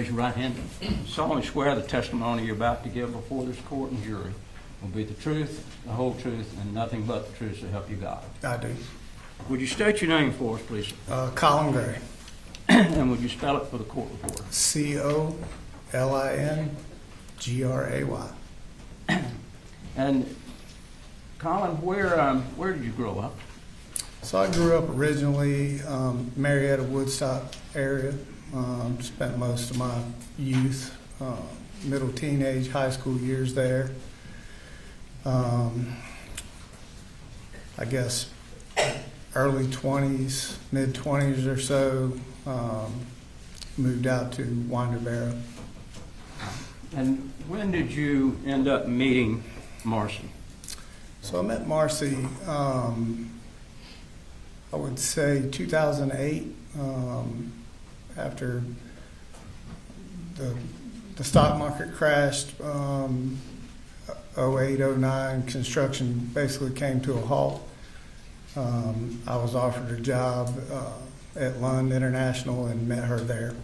raise your right hand. Solemnly swear the testimony you're about to give before this court and jury will be the truth, the whole truth, and nothing but the truth, so help you God. I do. Would you state your name for us, please? Colin Gray. And would you spell it for the court reporter? COLINGRAY. And Colin, where did you grow up? So I grew up originally Marietta, Woodstock area. Spent most of my youth, middle teenage, high school years there. I guess early 20s, mid 20s or so, moved out to Winder. And when did you end up meeting Marcy? So I met Marcy, I would say 2008, after the stock market crashed, 08, 09, construction basically came to a halt. I was offered a job at Lund International and met her there.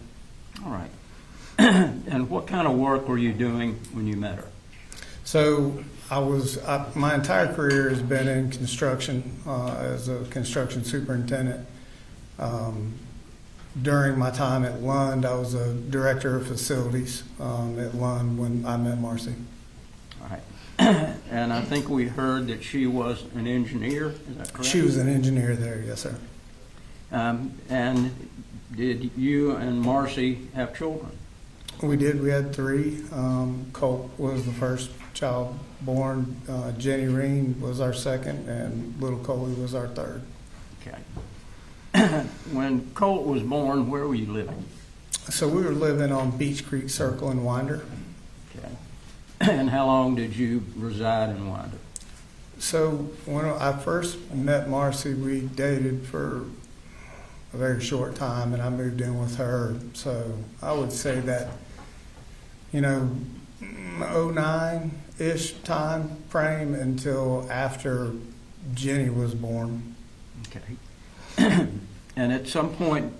All right. And what kind of work were you doing when you met her? So my entire career has been in construction as a construction superintendent. During my time at Lund, I was a director of facilities at Lund when I met Marcy. All right. And I think we heard that she was an engineer, is that correct? She was an engineer there, yes, sir. And did you and Marcy have children? We did. We had 3. Colt was the first child born. Jenny Reen was our second, and little Coley was our third. Okay. When Colt was born, where were you living? So we were living on Beach Creek Circle in Winder. Okay. And how long did you reside in Winder? So when I first met Marcy, we dated for a very short time, and I moved in with her. So I would say that, 09-ish time frame until after Jenny was born. Okay. And at some point,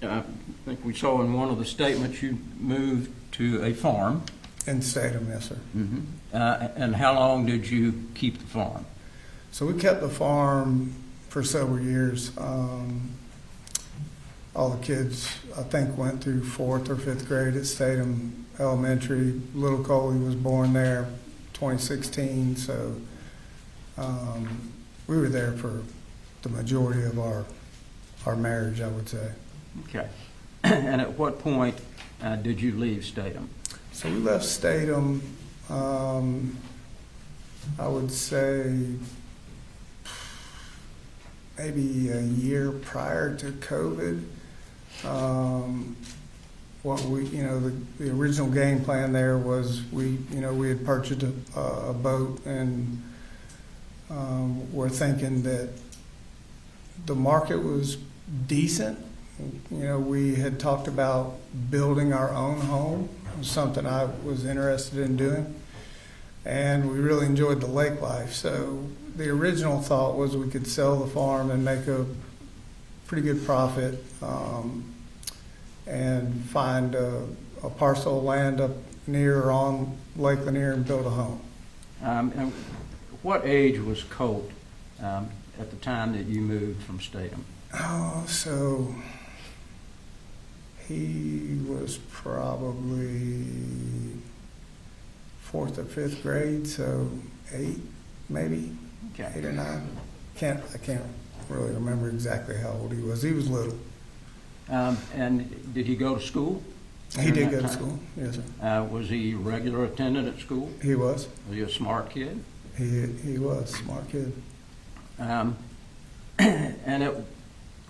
I think we saw in one of the statements you moved to a farm. In Statham, yes, sir. Mm-hmm. And how long did you keep the farm? So we kept the farm for several years. All the kids, I think, went through 4th or 5th grade at Statham Elementary. Little Coley was born there 2016, so we were there for the majority of our marriage, I would say. Okay. And at what point did you leave Statham? So we left Statham, I would say, maybe a year prior to COVID. The original game plan there was we had purchased a boat, and we're thinking that the market was decent. We had talked about building our own home. It was something I was interested in doing, and we really enjoyed the lake life. So the original thought was we could sell the farm and make a pretty good profit, and find a parcel of land up near or on Lake Lanier and build a home. And what age was Colt at the time that you moved from Statham? Oh, so he was probably 4th or 5th grade, so 8, maybe. Okay. 8 or 9. I can't really remember exactly how old he was. He was little. And did he go to school? He did go to school, yes, sir. Was he a regular attendant at school? He was. Was he a smart kid? He was a smart kid. And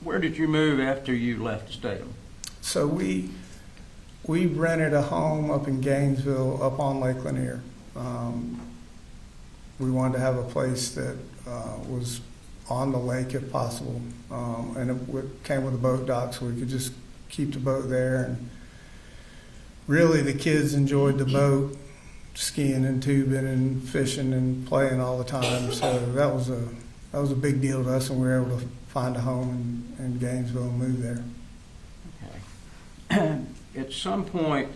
where did you move after you left Statham? So we rented a home up in Gainesville, up on Lake Lanier. We wanted to have a place that was on the lake if possible, and it came with a boat dock, so we could just keep the boat there. And really, the kids enjoyed the boat, skiing and tubing and fishing and playing all the time. So that was a big deal to us, and we were able to find a home in Gainesville and move there. Okay. At some point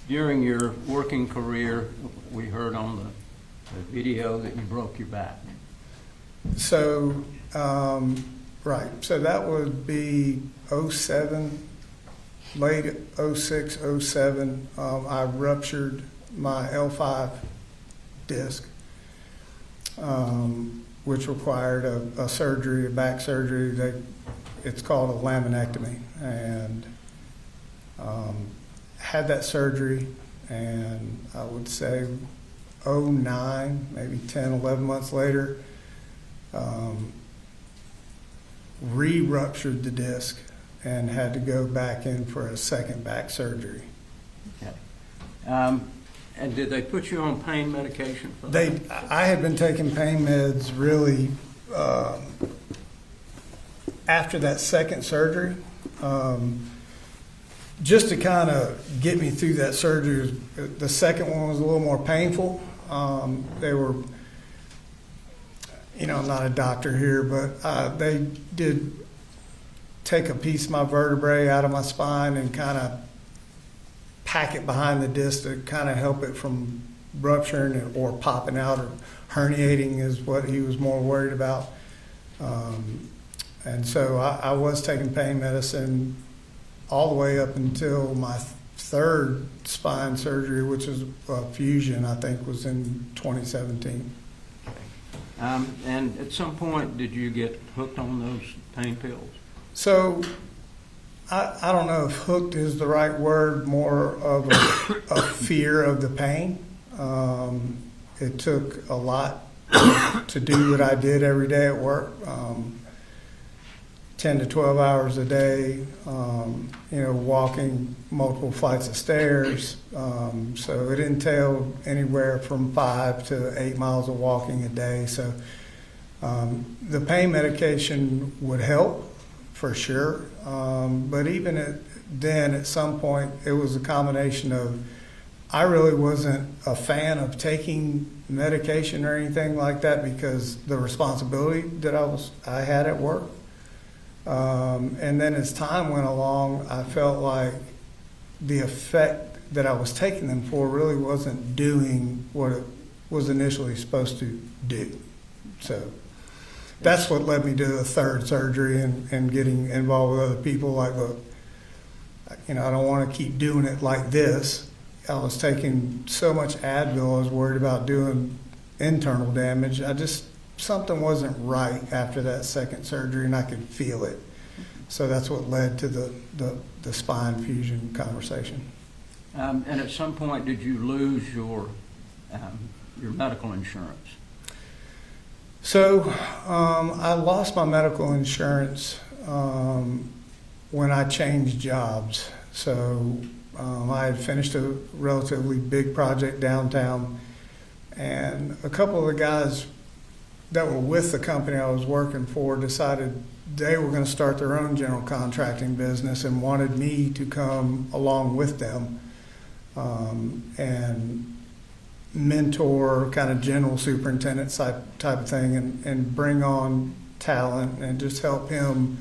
during your working career, we heard on the video that you broke your back. So, right, so that would be '07, late '06, '07. I ruptured my L5 disc, which required a surgery, a back surgery. It's called a laminectomy, and had that surgery, and I would say '09, maybe 10, 11 months later, re-ruptured the disc and had to go back in for a second back surgery. Okay. And did they put you on pain medication for that? I had been taking pain meds really after that second surgery, just to kind of get me through that surgery. The second one was a little more painful. They were, I'm not a doctor here, but they did take a piece of my vertebrae out of my spine and kind of pack it behind the disc to kind of help it from rupturing or popping out, or herniating is what he was more worried about. And so I was taking pain medicine all the way up until my third spine surgery, which was a fusion, I think was in 2017. And at some point, did you get hooked on those pain pills? So I don't know if hooked is the right word, more of a fear of the pain. It took a lot to do what I did every day at work, 10 to 12 hours a day, walking multiple flights of stairs. So it entailed anywhere from 5 to 8 miles of walking a day. So the pain medication would help for sure. But even then, at some point, it was a combination of, I really wasn't a fan of taking medication or anything like that because the responsibility that I had at work. And then as time went along, I felt like the effect that I was taking them for really wasn't doing what it was initially supposed to do. So that's what led me to the third surgery and getting involved with other people. Like, look, I don't want to keep doing it like this. I was taking so much Advil, I was worried about doing internal damage. Something wasn't right after that second surgery, and I could feel it. So that's what led to the spine fusion conversation. And at some point, did you lose your medical insurance? So I lost my medical insurance when I changed jobs. So I had finished a relatively big project downtown, and a couple of the guys that were with the company I was working for decided they were going to start their own general contracting business and wanted me to come along with them and mentor, kind of general superintendent type of thing, and bring on talent and just help him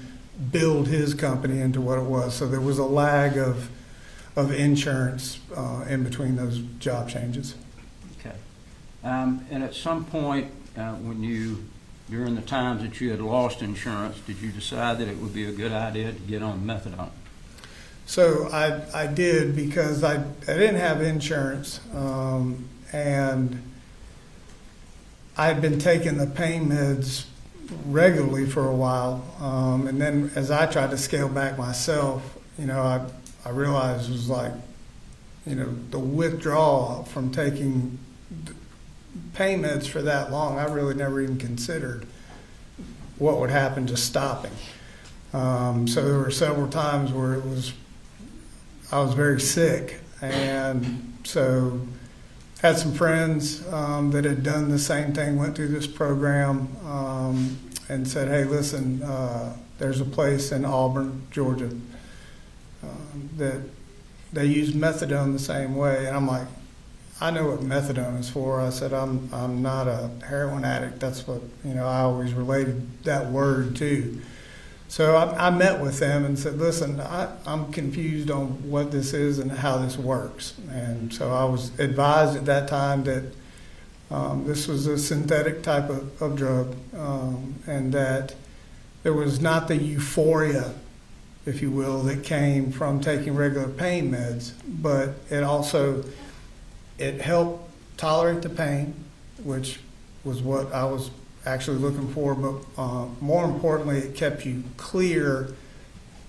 build his company into what it was. So there was a lag of insurance in between those job changes. Okay. And at some point, during the times that you had lost insurance, did you decide that it would be a good idea to get on methadone? So I did, because I didn't have insurance, and I had been taking the pain meds regularly for a while, and then as I tried to scale back myself, I realized it was like, the withdrawal from taking pain meds for that long, I really never even considered what would happen to stopping. So there were several times where I was very sick, and so had some friends that had done the same thing, went through this program, and said, hey, listen, there's a place in Auburn, Georgia, that they use methadone the same way. And I'm like, I know what methadone is for. I said, I'm not a heroin addict. That's what, I always related that word to. So I met with them and said, listen, I'm confused on what this is and how this works. And so I was advised at that time that this was a synthetic type of drug, and that there was not the euphoria, if you will, that came from taking regular pain meds, but it helped tolerate the pain, which was what I was actually looking for, but more importantly, it kept you clear,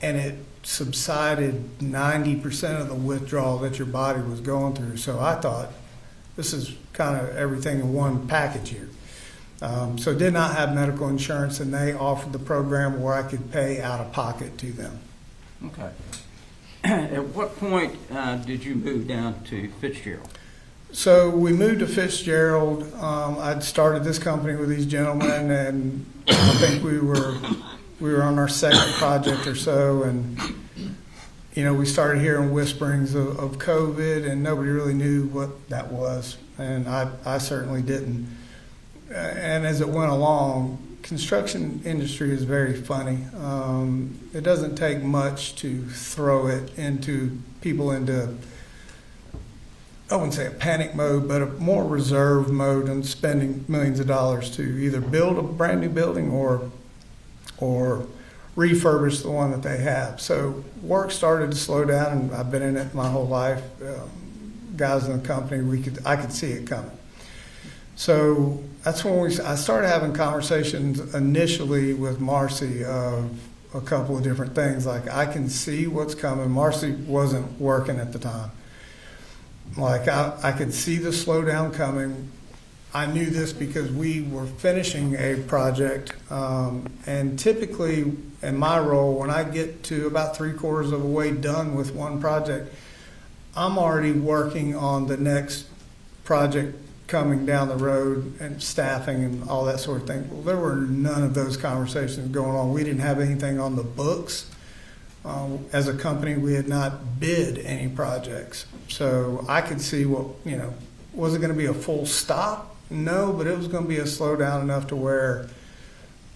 and it subsided 90% of the withdrawal that your body was going through. So I thought, this is kind of everything in one package here. So did not have medical insurance, and they offered the program where I could pay out of pocket to them. Okay. At what point did you move down to Fitzgerald? So we moved to Fitzgerald. I'd started this company with these gentlemen, and I think we were on our second project or so, and we started hearing whisperings of COVID, and nobody really knew what that was, and I certainly didn't. And as it went along, construction industry is very funny. It doesn't take much to throw people into, I wouldn't say a panic mode, but a more reserved mode and spending millions of dollars to either build a brand new building or refurbish the one that they have. So work started to slow down, and I've been in it my whole life. Guys in the company, I could see it coming. So that's when I started having conversations initially with Marcy of a couple of different things. Like, I can see what's coming. Marcy wasn't working at the time. Like, I could see the slowdown coming. I knew this because we were finishing a project, and typically in my role, when I get to about 3/4 of the way done with one project, I'm already working on the next project coming down the road and staffing and all that sort of thing. Well, there were none of those conversations going on. We didn't have anything on the books. As a company, we had not bid any projects. So I could see was it going to be a full stop? No, but it was going to be a slowdown enough to where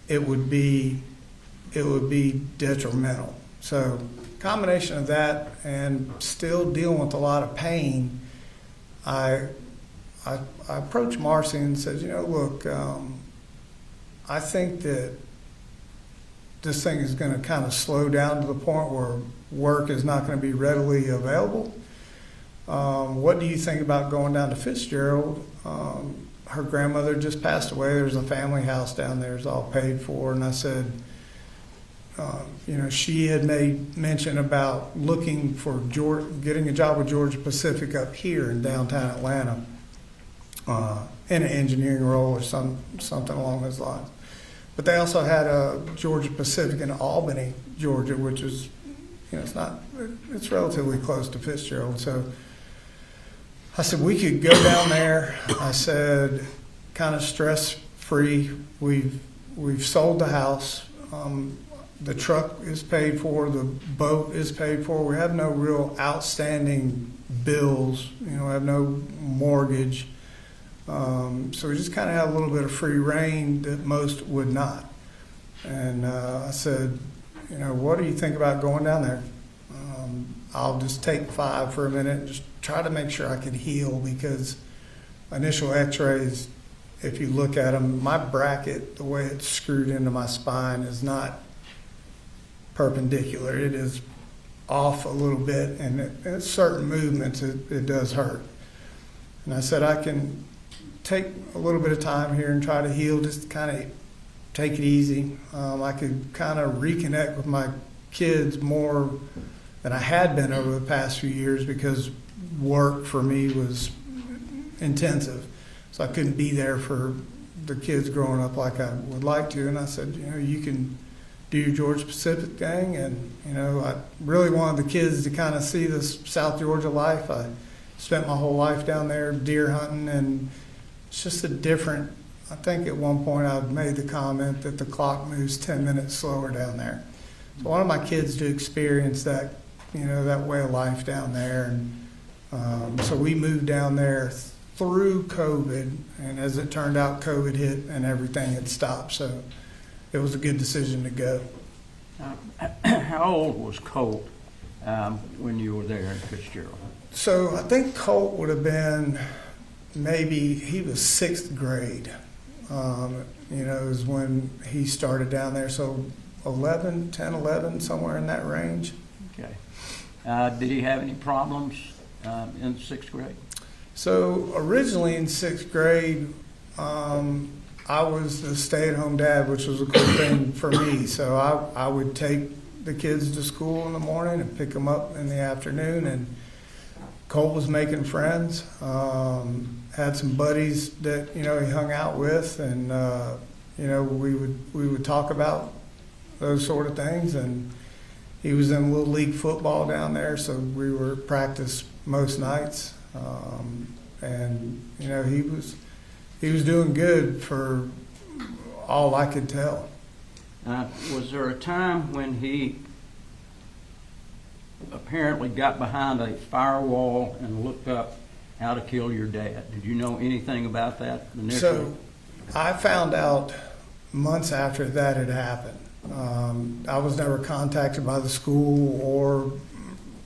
it would be detrimental. So combination of that and still dealing with a lot of pain, I approached Marcy and said, look, I think that this thing is going to kind of slow down to the point where work is not going to be readily available. What do you think about going down to Fitzgerald? Her grandmother just passed away. There's a family house down there. It's all paid for. And I said, she had made mention about looking for getting a job with Georgia Pacific up here in downtown Atlanta, in an engineering role or something along those lines. But they also had a Georgia Pacific in Albany, Georgia, which is, it's relatively close to Fitzgerald. So I said, we could go down there. I said, kind of stress-free. We've sold the house. The truck is paid for. The boat is paid for. We have no real outstanding bills. We have no mortgage. So we just kind of have a little bit of free reign that most would not. And I said, what do you think about going down there? I'll just take 5 for a minute and just try to make sure I can heal, because initial x-rays, if you look at them, my bracket, the way it's screwed into my spine, is not perpendicular. It is off a little bit, and at certain movements it does hurt. And I said, I can take a little bit of time here and try to heal, just kind of take it easy. I could kind of reconnect with my kids more than I had been over the past few years, because work for me was intensive. So I couldn't be there for the kids growing up like I would like to. And I said, you can do your Georgia Pacific thing. And, I really wanted the kids to kind of see this South Georgia life. I spent my whole life down there deer hunting, and it's just I think at one point I made the comment that the clock moves 10 minutes slower down there. So I wanted my kids to experience that, that way of life down there. And so we moved down there through COVID, and as it turned out, COVID hit and everything had stopped. So it was a good decision to go. How old was Colt when you were there in Fitzgerald? So I think Colt would have been he was sixth grade. Is when he started down there. So 10, 11, somewhere in that range. Okay. Did he have any problems in sixth grade? So originally in sixth grade, I was the stay-at-home dad, which was a cool thing for me. So I would take the kids to school in the morning and pick them up in the afternoon. And Colt was making friends, had some buddies that, he hung out with. And, we would talk about those sort of things. And he was in Little League football down there, so we were at practice most nights. He was doing good for all I could tell. Was there a time when he apparently got behind a firewall and looked up how to kill your dad? Did you know anything about that initially? So I found out months after that had happened. I was never contacted by the school or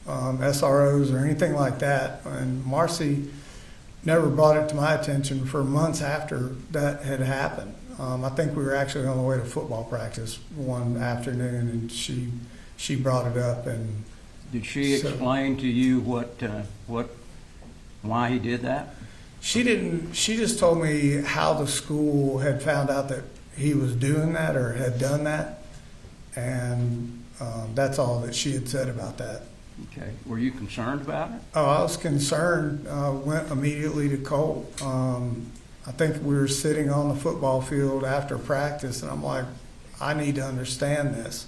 SROs or anything like that. And Marcy never brought it to my attention for months after that had happened. I think we were actually on the way to football practice one afternoon, and she brought it up. And did she explain to you why he did that? She didn't. She just told me how the school had found out that he was doing that or had done that, and that's all that she had said about that. Okay. Were you concerned about it? Oh, I was concerned. Went immediately to Colt. I think we were sitting on the football field after practice, and I'm like, I need to understand this.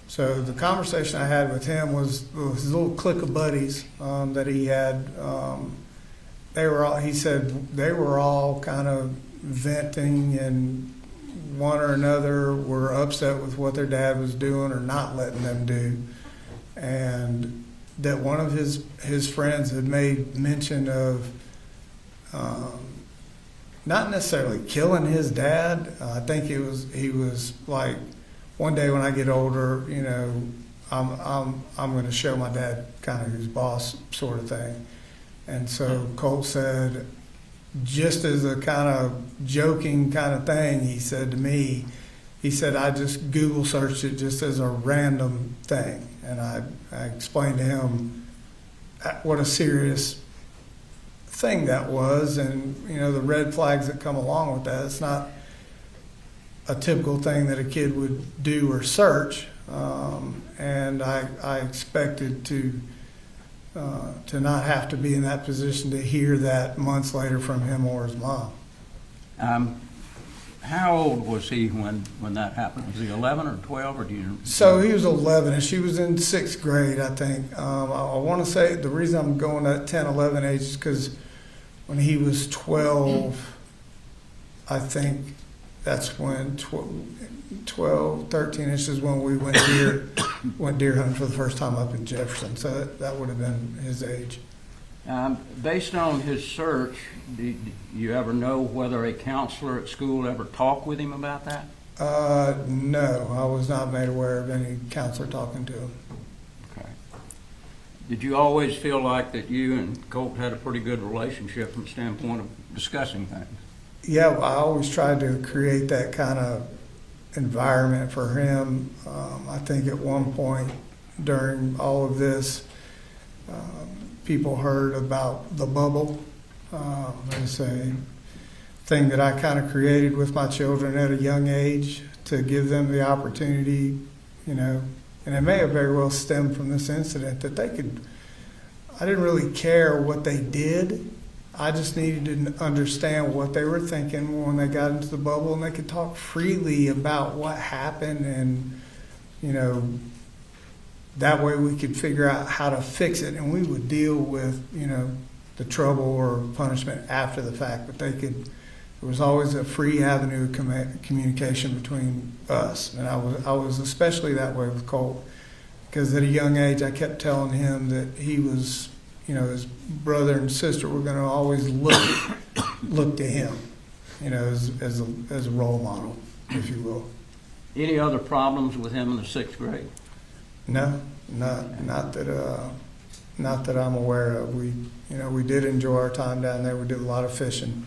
So the conversation I had with him was his little clique of buddies that he had. He said they were all kind of venting, and one or another were upset with what their dad was doing or not letting them do. And that one of his friends had made mention of not necessarily killing his dad. I think he was like, one day when I get older, I'm going to show my dad kind of who's boss sort of thing. And so Colt said, just as a kind of joking kind of thing, he said to me, I just Google searched it just as a random thing. And I explained to him what a serious thing that was, and the red flags that come along with that. It's not a typical thing that a kid would do or search, and I expected to not have to be in that position to hear that months later from him or his mom. How old was he when that happened? Was he 11 or 12, or do you? So he was 11, and she was in sixth grade, I think. I want to say the reason I'm going at 10, 11 age is because when he was 12, I think that's when 12, 13-ish is when we went deer hunting for the first time up in Jefferson. So that would have been his age. Based on his search, did you ever know whether a counselor at school ever talked with him about that? No, I was not made aware of any counselor talking to him. Okay. Did you always feel like that you and Colt had a pretty good relationship from the standpoint of discussing things? Yeah, I always tried to create that kind of environment for him. I think at one point during all of this, people heard about the bubble. It's a thing that I kind of created with my children at a young age to give them the opportunity, and it may have very well stemmed from this incident that I didn't really care what they did. I just needed to understand what they were thinking when they got into the bubble, and they could talk freely about what happened, and, that way we could figure out how to fix it, and we would deal with, the trouble or punishment after the fact. But there was always a free avenue of communication between us, and I was especially that way with Colt, because at a young age I kept telling him that he was, his brother and sister were going to always look to him, as a role model, if you will. Any other problems with him in the 6th grade? No, not that I'm aware of. We did enjoy our time down there. We did a lot of fishing.